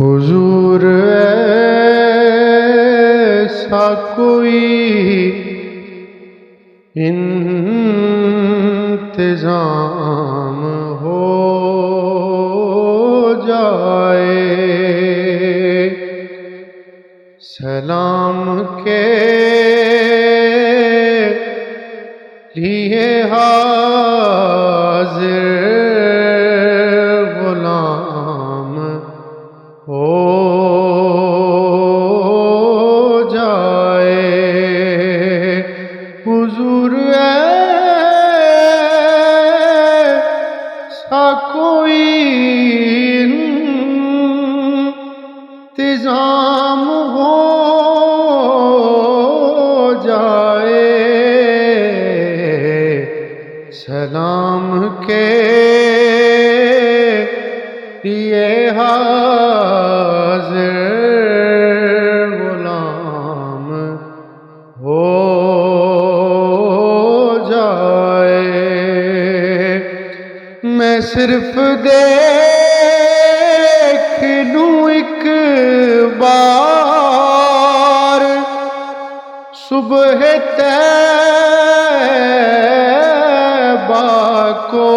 حضور ایسا کوئی انتظام ہو جائے، سلام کے لیے حاضر غلام ہو جائے۔ حضور ایسا کوئی انتظام ہو جائے، سلام کے لیے حاضر غلام ہو جائے۔ میں صرف دیکھ لوں ایک بار صبح طیبہ کو،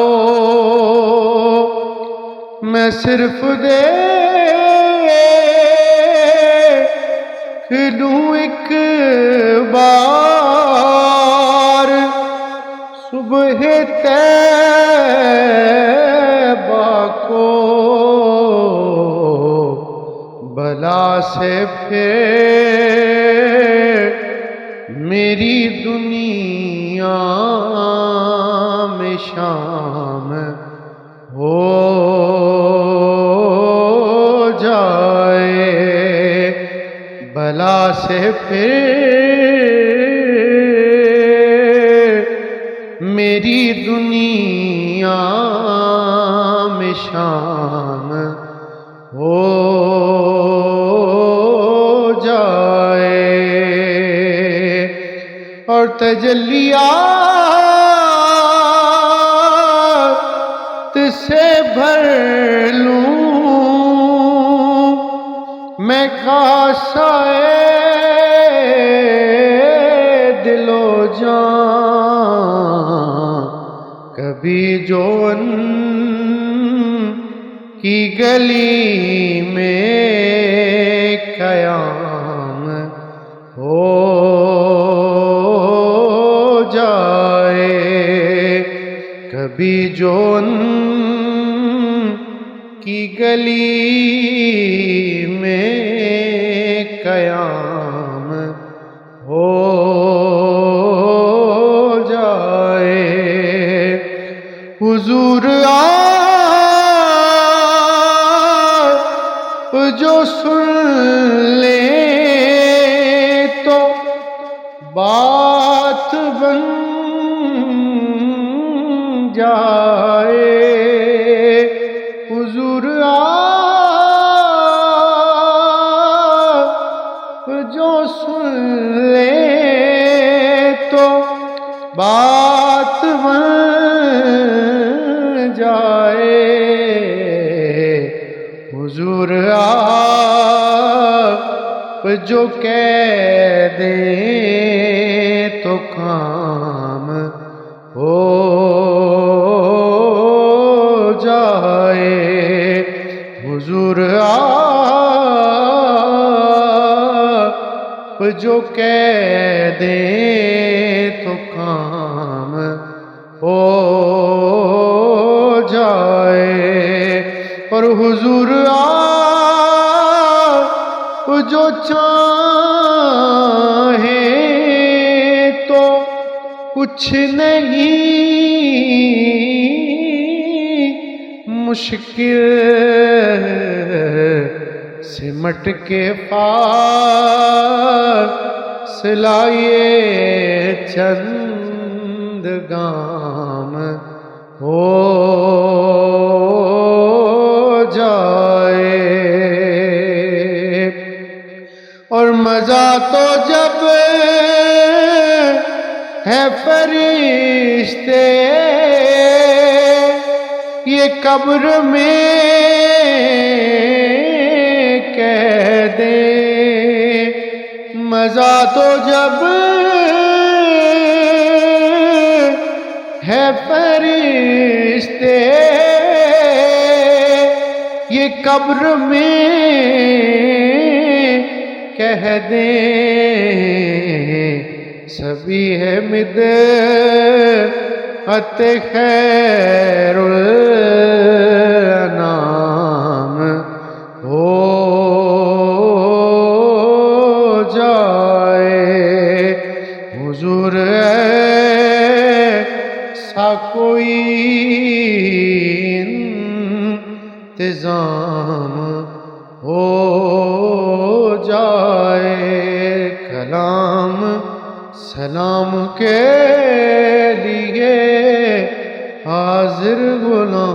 میں صرف دیکھ لوں ایک بار صبح طیبہ کو، بلا سے پھر میری دنیا میں شام ہو جائے، بلا سے پھر میری دنیا میں شام ہو جائے، اور تجلیات سے بھر لوں میں خاصائے دل و جان، کبھی جو ان کی گلی میں قیام ہو جائے، کبھی جو ان کی گلی میں قیام ہو جائے۔ حضور جو سن لے تو بات بن جائے، حضور جو سن لے تو بات بن جائے، حضور آپ جو کہہ دیں تو کام ہو جائے، حضور آپ جو کہہ دیں تو کام ہو جائے، اور حضور آپ جو چاہیں تو کچھ نہیں مشکل سمٹ کے فاصلہ یہ چند گام ہو جائے، اور مزہ تو جب ہے فرشتے یہ قبر میں مزہ تو جب ہے فرشتے یہ قبر میں کہہ دیں سبھی ہے مدحت خیر الانام ہو جائے حضور ایسا کوئی انتظام ہو جائے کلام سلام کے لیے حاضر غلام